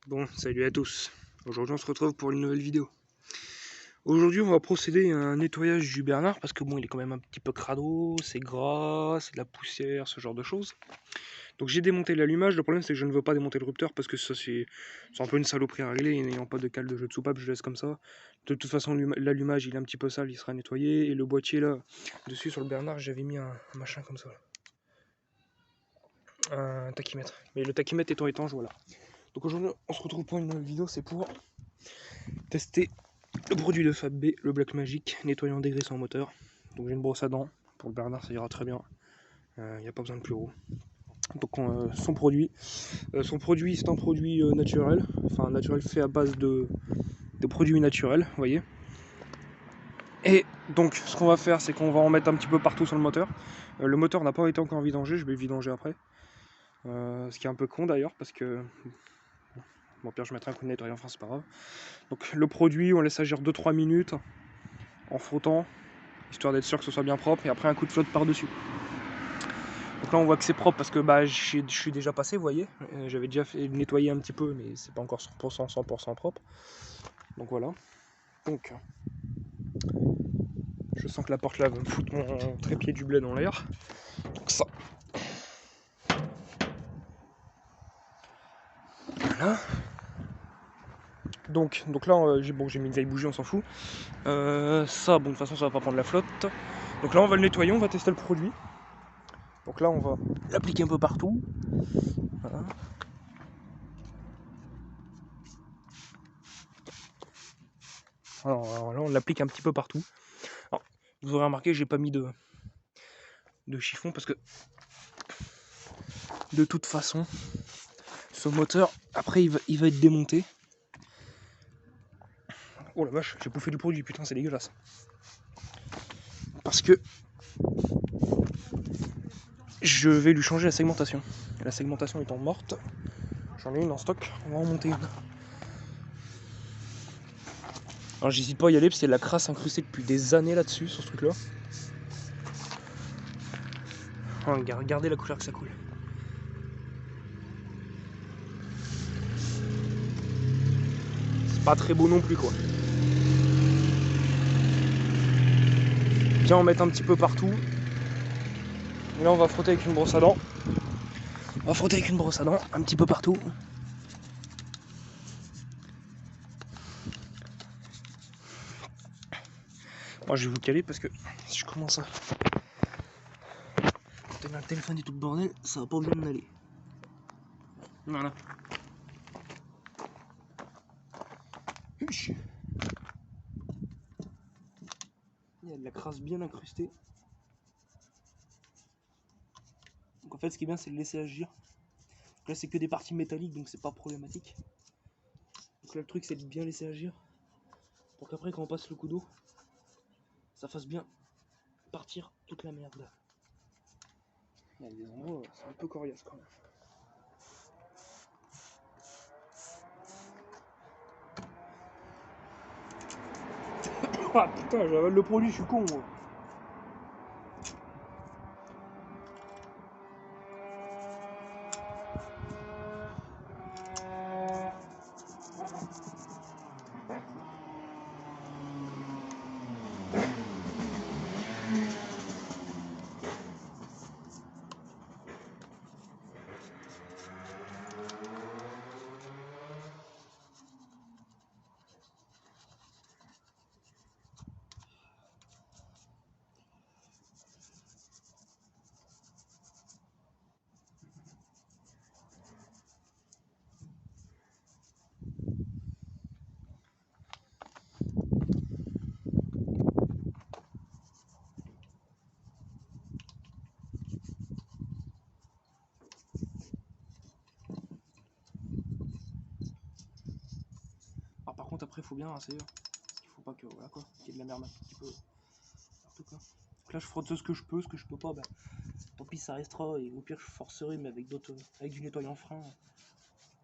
Bon, salut à tous. Aujourd'hui on se retrouve pour une nouvelle vidéo. Aujourd'hui on va procéder à un nettoyage du Bernard parce que bon, il est quand même un petit peu crado, c'est gras, c'est de la poussière, ce genre de choses. Donc j'ai démonté l'allumage. Le problème c'est que je ne veux pas démonter le rupteur parce que ça c'est un peu une saloperie à régler. Et n'ayant pas de cale de jeu de soupape, je laisse comme ça. De toute façon l'allumage il est un petit peu sale, il sera nettoyé. Et le boîtier là, dessus sur le Bernard, j'avais mis un machin comme ça. Un tachymètre. Mais le tachymètre étant étanche, voilà. Donc aujourd'hui on se retrouve pour une nouvelle vidéo, c'est pour tester le produit de Fab B, le Black Magic, nettoyant dégraissant moteur. Donc j'ai une brosse à dents, pour le Bernard ça ira très bien, il n'y a pas besoin de plus gros. Donc son produit c'est un produit naturel, enfin naturel fait à base de produits naturels, vous voyez. Et donc ce qu'on va faire, c'est qu'on va en mettre un petit peu partout sur le moteur. Le moteur n'a pas été encore vidangé, je vais le vidanger après. Ce qui est un peu con d'ailleurs, parce que... Bon, pire je mettrai un coup de nettoyant, enfin c'est pas grave. Donc le produit, on laisse agir 2-3 minutes en frottant, histoire d'être sûr que ce soit bien propre, et après un coup de flotte par-dessus. Donc là on voit que c'est propre parce que bah, je suis déjà passé, vous voyez. J'avais déjà fait nettoyer un petit peu, mais c'est pas encore 100% propre. Donc voilà. Donc je sens que la porte là va me foutre mon trépied du blé dans l'air. Donc ça. Voilà. Donc là j'ai mis une vieille bougie, on s'en fout. Ça, bon de toute façon ça va pas prendre la flotte. Donc là on va le nettoyer, on va tester le produit. Donc là on va l'appliquer un peu partout. Voilà. Alors là on l'applique un petit peu partout. Alors, vous aurez remarqué que j'ai pas mis de chiffon parce que de toute façon ce moteur après il va être démonté. Oh la vache, j'ai bouffé du produit, putain c'est dégueulasse. Parce que je vais lui changer la segmentation. La segmentation étant morte, j'en ai une en stock, on va en monter une. Alors j'hésite pas à y aller parce qu'il y a de la crasse incrustée depuis des années là-dessus, sur ce truc là. Regardez la couleur que ça coule. C'est pas très beau non plus quoi. Viens en mettre un petit peu partout. Et là on va frotter avec une brosse à dents. On va frotter avec une brosse à dents un petit peu partout. Moi je vais vous caler parce que si je commence à... le téléphone et tout le bordel, ça va pas bien aller. Voilà. Il y a de la crasse bien incrustée. Donc en fait ce qui est bien c'est de laisser agir. Donc là c'est que des parties métalliques donc c'est pas problématique. Donc là le truc c'est de bien laisser agir. Pour qu'après quand on passe le coup d'eau, ça fasse bien partir toute la merde. Il y a des endroits c'est un peu coriace quand même. Ah putain j'avale le produit, je suis con moi. Alors par contre après il faut bien rincer. Parce qu'il faut pas que voilà quoi, qu'il y ait de la merde un petit peu partout quoi. Donc là je frotte ce que je peux pas, bah, tant pis ça restera et au pire je forcerai mais avec d'autres. Avec du nettoyant frein.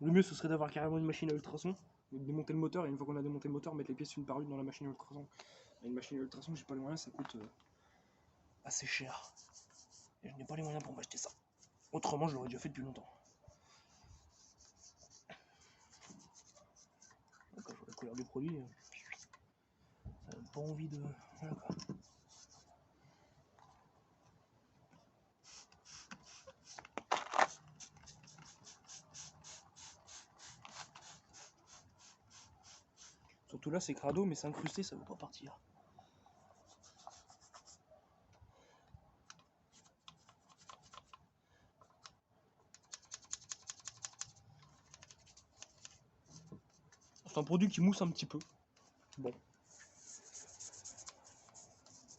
Le mieux ce serait d'avoir carrément une machine à ultrasons, de démonter le moteur et une fois qu'on a démonté le moteur, mettre les pièces une par une dans la machine à ultrasons. Et une machine à ultrasons, j'ai pas les moyens, ça coûte assez cher. Et je n'ai pas les moyens pour m'acheter ça. Autrement je l'aurais déjà fait depuis longtemps. couleur du produit, ça donne pas envie de... Voilà quoi. Surtout là c'est crado mais c'est incrusté, ça veut pas partir. C'est un produit qui mousse un petit peu. Bon.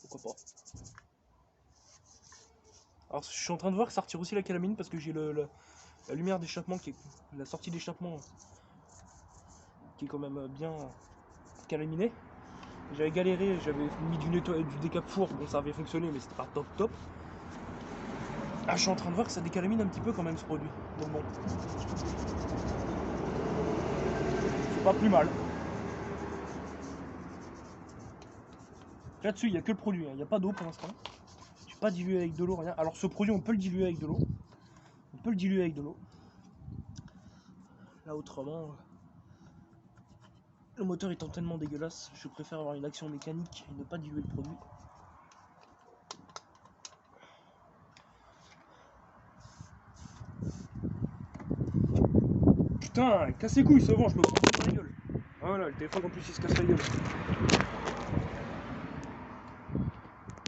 Pourquoi pas. Alors je suis en train de voir que ça retire aussi la calamine parce que j'ai la lumière d'échappement qui est... La sortie d'échappement qui est quand même bien calaminée. J'avais galéré, j'avais mis du décap four, bon ça avait fonctionné mais c'était pas top. Ah je suis en train de voir que ça décalamine un petit peu quand même ce produit. Donc bon. C'est pas plus mal. Là-dessus, il n'y a que le produit, il n'y a pas d'eau pour l'instant. Je suis pas dilué avec de l'eau, rien. Alors ce produit, on peut le diluer avec de l'eau. Là, autrement, le moteur étant tellement dégueulasse, je préfère avoir une action mécanique et ne pas diluer le produit. Putain, casse les couilles, ce vent, je me prends dans la gueule. Ah voilà, le téléphone en plus il se casse la gueule.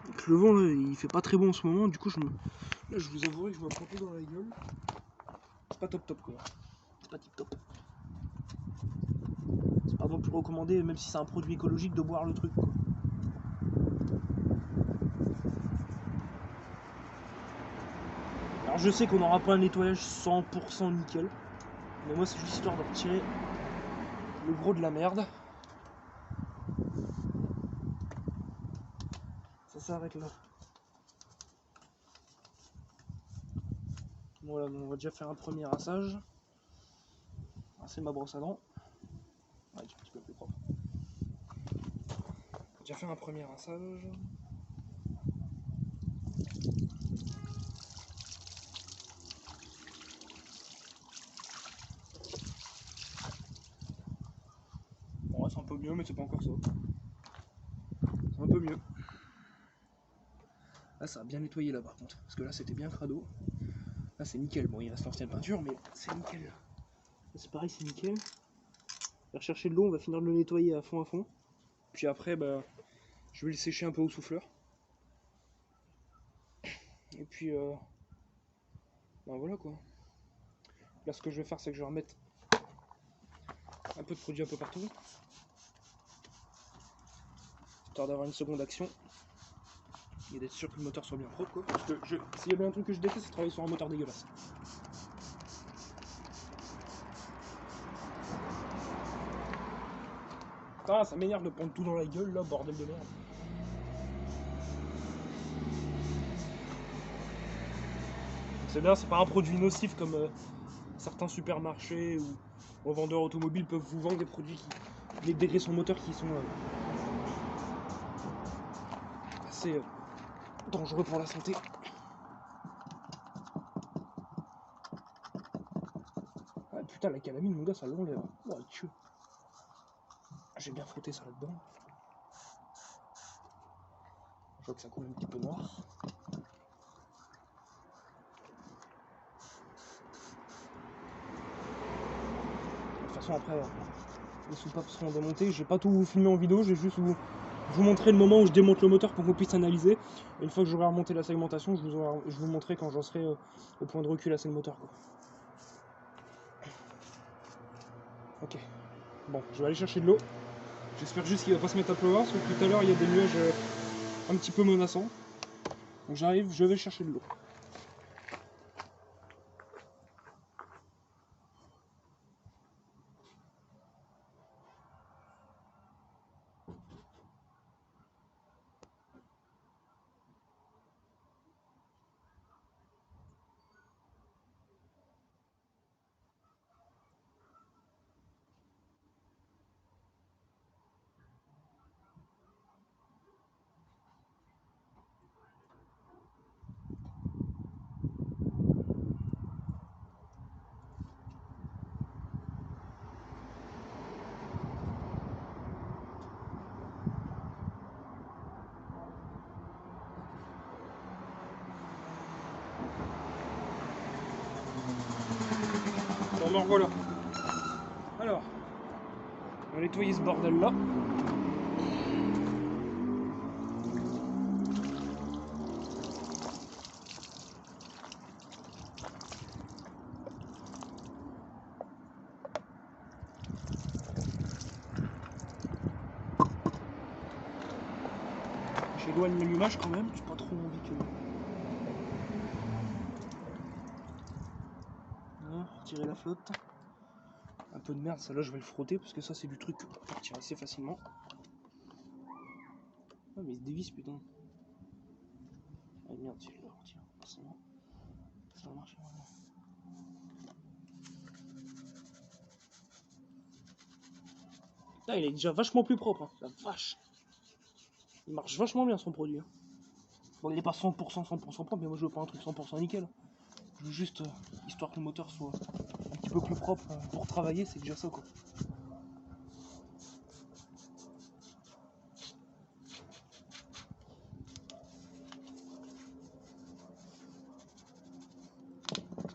Donc, le vent là, il fait pas très bon en ce moment, du coup là, je vous avouerai que je me prends tout dans la gueule. C'est pas top quoi. C'est pas tip top. C'est pas non plus recommandé, même si c'est un produit écologique, de boire le truc quoi. Alors je sais qu'on n'aura pas un nettoyage 100% nickel, mais moi c'est juste histoire de retirer le gros de la merde. Ça s'arrête là. Voilà, donc on va déjà faire un premier rinçage. Ah, c'est ma brosse à dents. Ouais, un petit peu plus propre. On va déjà faire un premier rinçage. Bon, ouais, c'est un peu mieux, mais c'est pas encore ça. C'est un peu mieux. Là, ça a bien nettoyé là par contre. Parce que là, c'était bien crado. Là, c'est nickel. Bon, il reste l'ancienne peinture, mais c'est nickel. Là, c'est pareil, c'est nickel. On va rechercher de l'eau, on va finir de le nettoyer à fond. Puis après, bah, je vais le sécher un peu au souffleur. Et puis, bah voilà quoi. Là, ce que je vais faire, c'est que je vais remettre un peu de produit un peu partout. Histoire d'avoir une seconde action. Et d'être sûr que le moteur soit bien propre quoi. Parce que s'il y a bien un truc que je déteste, c'est travailler sur un moteur dégueulasse. Ah, ça m'énerve de prendre tout dans la gueule là, bordel de merde. C'est bien, c'est pas un produit nocif comme certains supermarchés ou vendeurs automobiles peuvent vous vendre des produits qui les dégraissent son moteur qui sont assez dangereux pour la santé. Ah putain, la calamine, mon gars, ça l'enlève. Oh, Dieu. J'ai bien frotté ça là-dedans. Je vois que ça coule un petit peu noir. De toute façon, après, les soupapes seront démontées. J'ai pas tout filmé en vidéo, j'ai juste vous montrer le moment où je démonte le moteur pour qu'on puisse analyser. Et une fois que j'aurai remonté la segmentation, je vous montrerai quand j'en serai au point de recul assez le moteur quoi. Ok, bon, je vais aller chercher de l'eau. J'espère juste qu'il va pas se mettre à pleuvoir, parce que tout à l'heure il y a des nuages un petit peu menaçants. Donc j'arrive, je vais chercher de l'eau. me revoilà. Alors, on va nettoyer ce bordel là. J'éloigne l'allumage quand même, j'ai pas trop envie que... Voilà, retirer la flotte. Un peu de merde, ça là je vais le frotter parce que ça c'est du truc qu'on peut retirer assez facilement. Ah mais il se dévisse putain. Ah merde, si je le retire, forcément. Ça va marcher. Là il est déjà vachement plus propre, hein. La vache. Il marche vachement bien son produit. Hein. Bon il est pas 100% propre, mais moi je veux pas un truc 100% nickel. Je veux juste, histoire que le moteur soit un petit peu plus propre pour travailler, c'est déjà ça quoi.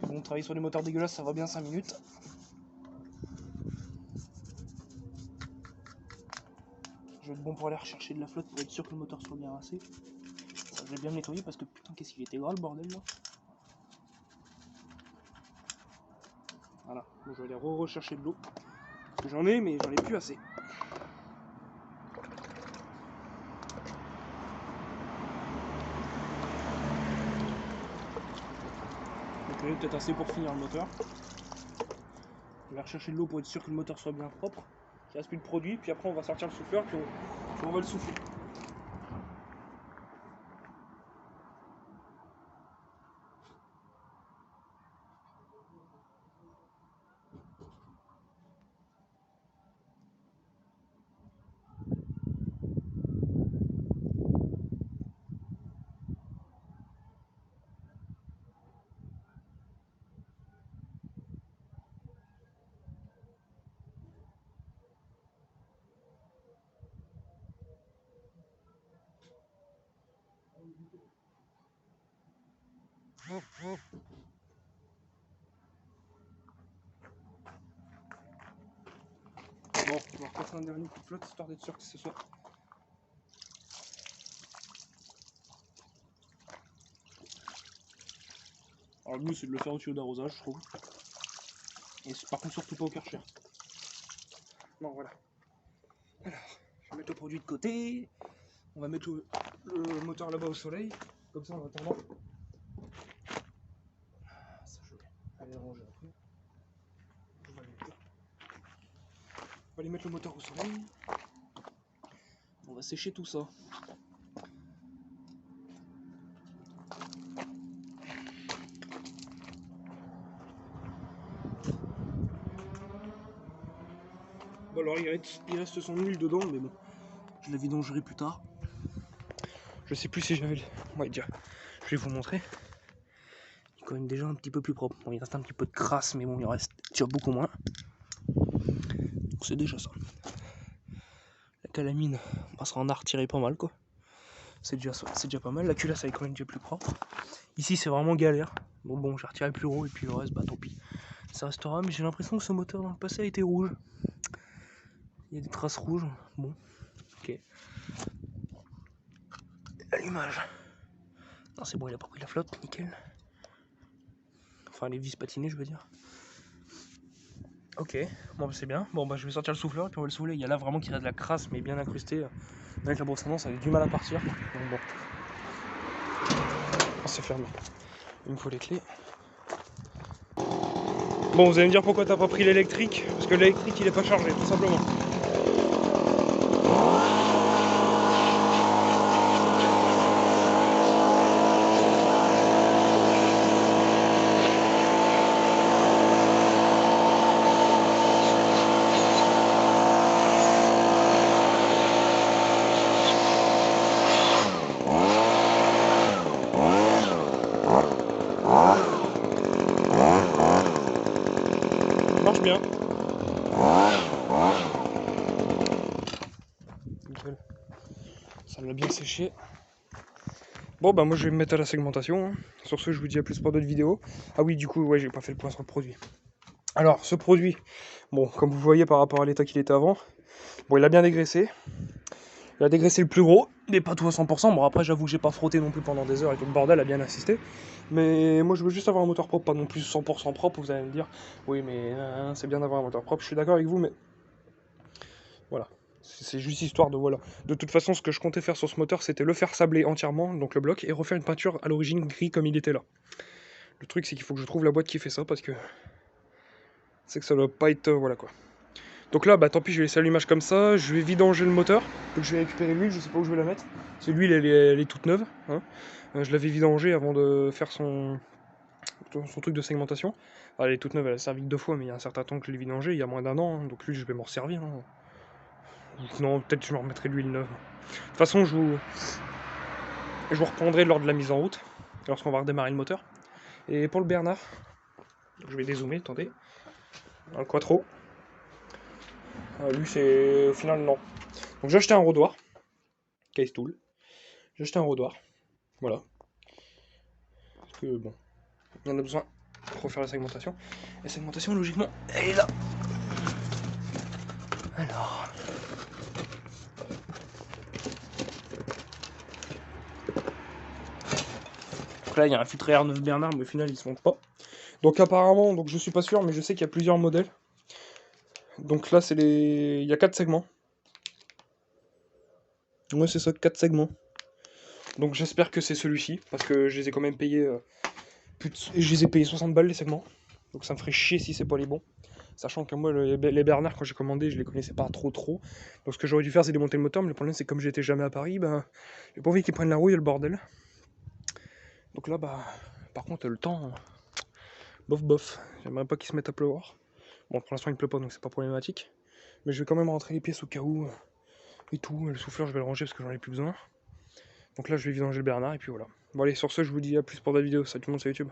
Bon, travailler sur les moteurs dégueulasses, ça va bien 5 minutes. Je vais être bon pour aller rechercher de la flotte pour être sûr que le moteur soit bien rincé. Ça, je vais bien le nettoyer parce que putain, qu'est-ce qu'il était gras le bordel là. Voilà, bon, je vais aller rechercher de l'eau. J'en ai, mais j'en ai plus assez. Donc là, peut-être assez pour finir le moteur. Je vais rechercher de l'eau pour être sûr que le moteur soit bien propre. Qu'il reste plus de produit, puis après on va sortir le souffleur, puis on va le souffler. Bon, on va repasser un dernier coup de flotte histoire d'être sûr que ce soit. Alors le mieux c'est de le faire au tuyau d'arrosage, je trouve. Et par contre surtout pas au Karcher. Non voilà. Alors, je vais mettre le produit de côté. On va mettre le moteur là-bas au soleil. Comme ça en attendant. Ça je vais aller ranger après. On va aller mettre le moteur au soleil. On va sécher tout ça. Bon alors il reste son huile dedans, mais bon, je la vidangerai plus tard. Je sais plus si j'avais le... Ouais déjà, je vais vous montrer. Il est quand même déjà un petit peu plus propre. Bon il reste un petit peu de crasse, mais bon il reste déjà beaucoup moins. Donc c'est déjà ça. La calamine, on sera en a retiré pas mal quoi. C'est déjà pas mal. La culasse elle est quand même déjà plus propre. Ici c'est vraiment galère. Bon j'ai retiré le plus gros et puis le reste bah tant pis. Ça restera, mais j'ai l'impression que ce moteur dans le passé a été rouge. Il y a des traces rouges. Bon, ok. L'allumage. Non, c'est bon, il a pas pris la flotte, nickel. Enfin, les vis patinées, je veux dire. Ok, bon, bah, c'est bien. Bon, bah, je vais sortir le souffleur et puis on va le souffler. Il y a là vraiment qui reste de la crasse, mais bien incrustée. Avec la brosse à dents, ça avait du mal à partir. Donc bon. Oh, c'est fermé. Il me faut les clés. Bon, vous allez me dire pourquoi t'as pas pris l'électrique. Parce que l'électrique, il est pas chargé, tout simplement. Marche bien. Nickel. Ça l'a bien séché. Bon bah moi je vais me mettre à la segmentation. Sur ce je vous dis à plus pour d'autres vidéos. Ah oui du coup ouais j'ai pas fait le point sur le produit. Alors, ce produit, bon, comme vous voyez par rapport à l'état qu'il était avant, bon, il a bien dégraissé. Il a dégraissé le plus gros, mais pas tout à 100%. Bon, après, j'avoue que j'ai pas frotté non plus pendant des heures et tout le bordel a bien insisté. Mais moi, je veux juste avoir un moteur propre, pas non plus 100% propre. Vous allez me dire, oui, mais c'est bien d'avoir un moteur propre. Je suis d'accord avec vous, mais voilà. C'est juste histoire de voilà. De toute façon, ce que je comptais faire sur ce moteur, c'était le faire sabler entièrement, donc le bloc, et refaire une peinture à l'origine gris comme il était là. Le truc, c'est qu'il faut que je trouve la boîte qui fait ça, parce que c'est que ça doit pas être... voilà quoi. Donc là, bah tant pis, je vais laisser l'allumage comme ça. Je vais vidanger le moteur. Donc je vais récupérer l'huile, je sais pas où je vais la mettre. C'est l'huile, elle est toute neuve. Hein. Je l'avais vidangée avant de faire son truc de segmentation. Ah, elle est toute neuve, elle a servi que 2 fois, mais il y a un certain temps que je l'ai vidangée, il y a moins d'1 an. Hein. Donc l'huile, je vais m'en servir. Hein. Non, peut-être je me remettrai de l'huile neuve. De toute façon, je vous reprendrai lors de la mise en route, lorsqu'on va redémarrer le moteur. Et pour le Bernard, je vais dézoomer, attendez. Un Quattro. Lui, c'est au final, non. Donc j'ai acheté un rodoir. Case Tool. J'ai acheté un rodoir. Voilà. Parce que bon, on a besoin pour refaire la segmentation. La segmentation, logiquement, elle est là. Alors. Donc là, il y a un filtre R9 Bernard, mais au final, il se monte pas. Donc apparemment, donc je suis pas sûr, mais je sais qu'il y a plusieurs modèles. Donc là, c'est les. Il y a 4 segments. Ouais, c'est ça, 4 segments. Donc j'espère que c'est celui-ci, parce que je les ai quand même payés. Je les ai payés 60 balles les segments. Donc ça me ferait chier si c'est pas les bons. Sachant que moi, les Bernard, quand j'ai commandé, je les connaissais pas trop. Donc ce que j'aurais dû faire, c'est démonter le moteur. Mais le problème, c'est que comme j'étais jamais à Paris, ben, j'ai pas envie qu'ils prennent la rouille et le bordel. Donc là, bah, par contre, le temps, bof bof. J'aimerais pas qu'il se mette à pleuvoir. Bon, pour l'instant, il pleut pas, donc c'est pas problématique. Mais je vais quand même rentrer les pièces au cas où. Et tout. Le souffleur, je vais le ranger parce que j'en ai plus besoin. Donc là, je vais vidanger le Bernard et puis voilà. Bon, allez, sur ce, je vous dis à plus pour la vidéo. Salut tout le monde sur YouTube.